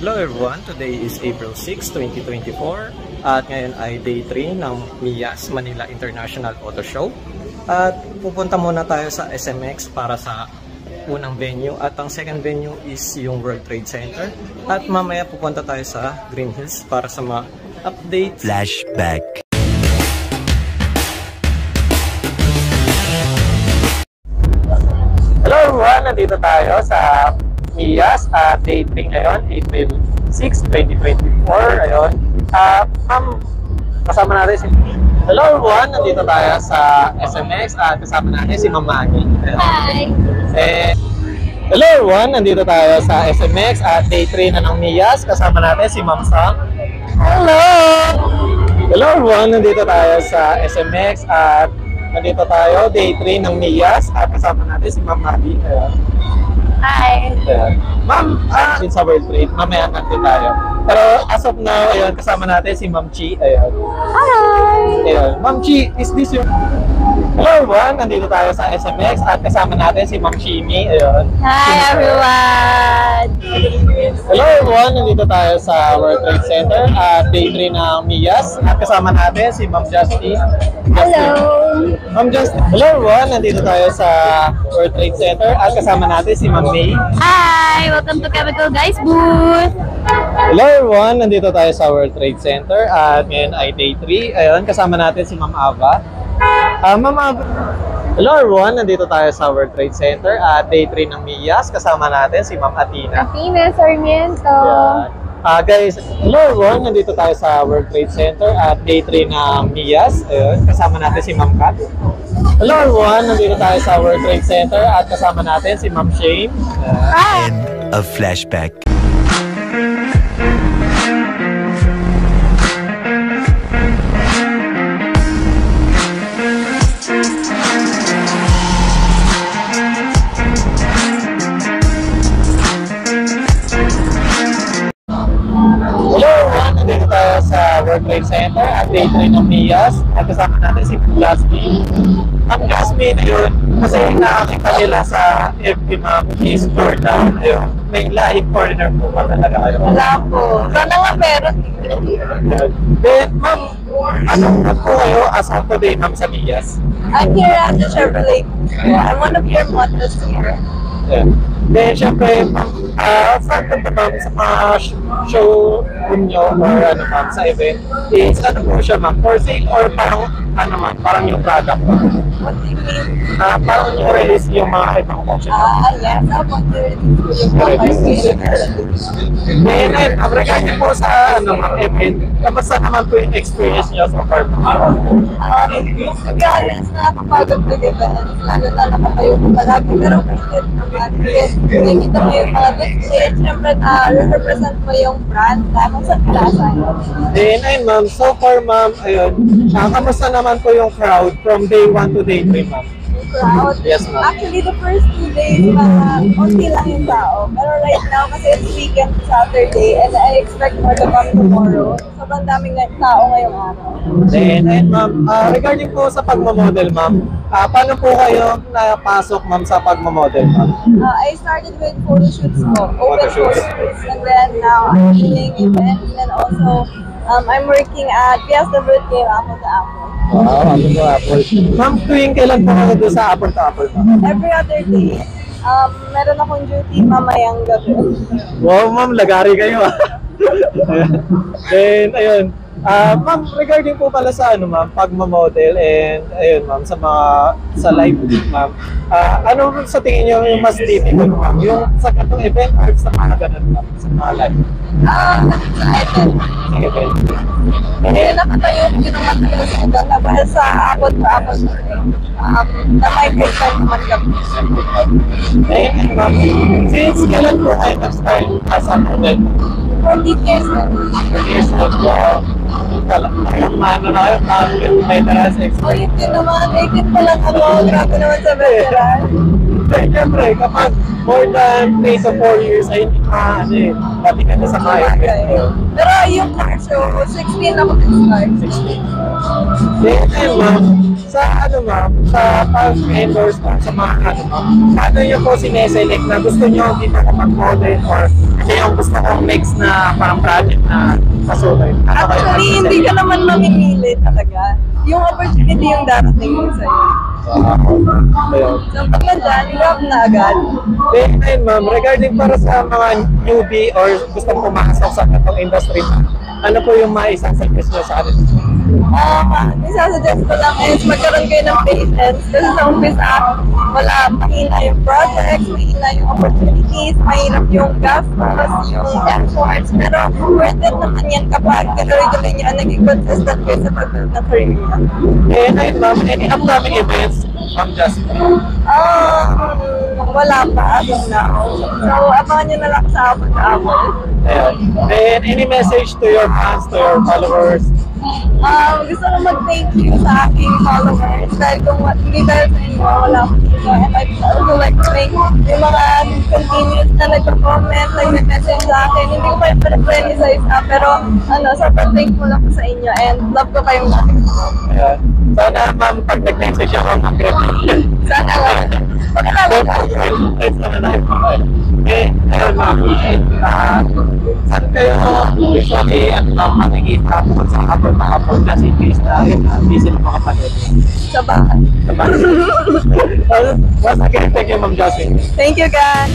Hello everyone, today is April 6, 2024 at ngayon ay day 3 ng MIAS Manila International Auto Show at pupunta muna tayo sa SMX para sa unang venue at ang second venue is yung World Trade Center at mamaya pupunta tayo sa Green Hills para sa mga updates. Flashback. Hello everyone, nandito tayo sa MIAS at day 3 ngayon, April 6, 2024. Ayun. Kasama natin si... Hello everyone, nandito tayo sa SMX at kasama natin si Ma'am Maggie. Hi! Hello everyone, nandito tayo sa SMX at day 3 na ng MIAS. Kasama natin si Ma'am Sam. Hello! Hello everyone, nandito tayo sa SMX at nandito tayo, day 3 ng MIAS at kasama natin si Ma'am Maggie. Hi! Ma'am, sa World Trade, mamaya natin tayo. Pero as of now, ayun, kasama natin si Ma'am Chi. Ayun. Hi! Ayun. Ma'am Chi, is this your... Hello everyone, nandito tayo sa SMX at kasama natin si Ma'am Chimi. Ayun. Hi everyone! Hello everyone, nandito tayo sa World Trade Center at day 3 ng MIAS at kasama natin si Ma'am Justin. Hello! Ma'am Justin. Hello everyone, nandito tayo sa World Trade Center at kasama natin si Ma'am May. Hi! Welcome to Chemical Guys booth! Hello everyone, nandito tayo sa World Trade Center at ngayon ay day 3. Ayun, kasama natin si Ma'am Ava. Ma'am Ava. Hello everyone, nandito tayo sa World Trade Center at day 3 ng MIAS. Kasama natin si Ma'am Athena. Athena Sarmiento! Guys, hello everyone, nandito tayo sa World Trade Center at day 3 ng MIAS. Ayun, kasama natin si Ma'am Kat. Hello everyone, nandito tayo sa World Trade Center at kasama natin si Ma'am Shane. End of Flashback. Nandito tayo sa World Trade Center at day 3 ng MIAS at kasama natin si Jasmine. Ang Jasmine, ayun, kasi nakakita nila sa FB Ma'am is Jordan. Ayun, may live foreigner po ba talaga kayo? Wala po. Sana nga meron. Then, Ma'am, anong po kayo as of today, Ma'am, sa MIAS? I'm here at the Chevrolet. I'm one of your models here. Yeah. Then, syempre, saan ka ma'am sa mga showroom nyo or ano ma'am sa event is ano po siya ma'am, for sale or parang ano ma'am, parang yung product ma'am? What do you mean? Parang yung release yung mga ibang option ma'am. Yes, I want to release yung Then, regarding po sa ano ma'am, event, kamusta naman po yung experience nyo so far ma'am? Magalas na kapagod ng event. Lalo na kayo palagi. Pero kasi nakikita mo yung mga display. Siyempre represent mo yung brand lamang sa plaza. Then, ayun ma'am, so far ma'am, ayun, kamusta naman po yung crowd from day 1 to day 3 ma'am? Crowd? Yes ma'am. Actually, the first 2 days, konti lang yung tao. Pero right now, kasi it's weekend Saturday, and I expect more to come tomorrow. Sobrang daming tao ngayong araw. Then, ayun ma'am, regarding po sa pagmamodel ma'am, paano po kayo napasok ma'am sa pagmamodel ma'am? I started with photo shoots po, open Photo photo shoots. shoots. And then now, I'm doing events. And then also, I'm working at Fiesta Birthday Apple to Apple. Wow, Apple to Apple. Ma'am, tuwing kailan po kayo doon sa Apple to Apple ma'am? Every other day. Meron akong duty mamayang gabi. Wow ma'am, lagari kayo ah. Then, ayun. Ma'am, regarding po pala sa ano ma'am, pagmamodel and ayun ma'am, sa live ma'am, ano sa tingin niyo yung mas difficult ma'am? Yung sa katong event or sa mga ganun ma'am, sa mga live? Sa event. Hindi nakatayo ko ng matagal sa ibang labas sa Apple to Apple. Na may person naman kami. Ayun ma'am, since kailan po kayo nag-start as a model? 14 years na. Years old po. Ano na kayo, may taras Oh, yun din naman. 18 pa lang ako. Grabe naman sa veteran. Siyempre, kapag more than 3 to 4 years ay hindi ka, pati ka na sa kaya. Pero yung car show, 16 ako nag-start. 16. Then, ma'am, sa pag-endorse mo sa mga paano nyo po sineselect na gusto nyo dito kapag-model or kasi yung gusto kong next na parang project na kasulay? Actually, hindi ka naman mamimili talaga. Yung opportunity yung darating mo sa'yo. So, pag nandyan, grab na agad. Then, ma'am, regarding para sa mga newbie or gustong pumasok sa itong industry, ano po yung maisasuggest nyo sa atin? Isasuggest ko lang is magkaroon kayo ng patience kasi sa umpisa, wala, mahina yung projects, mahina yung opportunities, mahirap yung gastos, yung efforts, pero worth it naman yan kapag tuloy-tuloy nyo naging consistent kayo sa pag-build na career niya. And ayun ma'am, any upcoming events from Jasmine? Wala pa as of now. So, abangan nyo na lang sa pag-aabol. Ayun. Then, any message to your fans, to your followers? Gusto ko mag-thank you sa aking followers dahil kung hindi dahil sa inyo, wala ko dito. And I'd also like to thank yung mga continuous na nagpa-comment, nag-message sa akin. Hindi ko pa yung pa-reply sa isa, pero sobrang thankful ako sa inyo and love ko kayong lahat. Ayun. Sana ma'am, pag nag-message ako, mag-reply. Sana lang. Pagkakalang tayo. Ay, sana na yung mga. Ayun ma'am. Saan kayo usually makikita po sa kapag na cities na hindi sila makapanood? Sa bahay. Sa bahay. Once again, thank you Ma'am Jasmine. Thank you guys.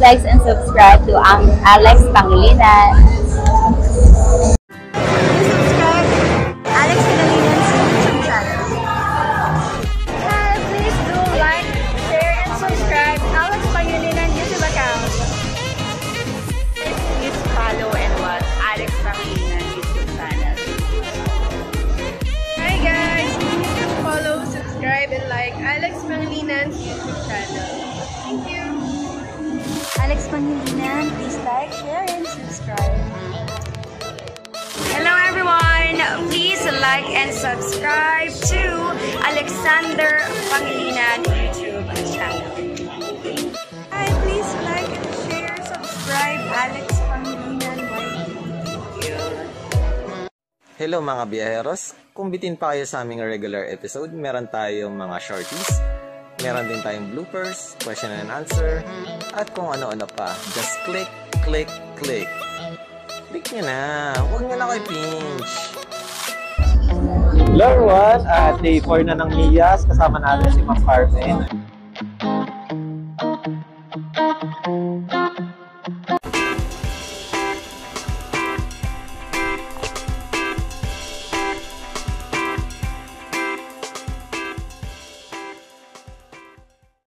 like, and subscribe to Alex Pangilinan. Alex Pangilinan's YouTube channel. Hi, please do like, share, and subscribe Alex Pangilinan YouTube account. Please follow and watch Alex Pangilinan YouTube channel. Hi guys, please do follow, subscribe, and like Alex Pangilinan's YouTube channel. Thank you. Alex Pangilinan, please like, share, and subscribe. Hello everyone! Please like and subscribe to Alexander Pangilinan YouTube channel. Hi, please like and share, subscribe Alex Pangilinan YouTube. Hello mga biyaheros, kung bitin pa kayo sa aming regular episode, meron tayong mga shorties, meron din tayong bloopers, question and answer, at kung ano-ano pa. Just click, click, click. Click nyo na, huwag nyo na kayo pinch. Hello everyone, day 4 na ng Miyas, kasama natin si Ma'am Carmen.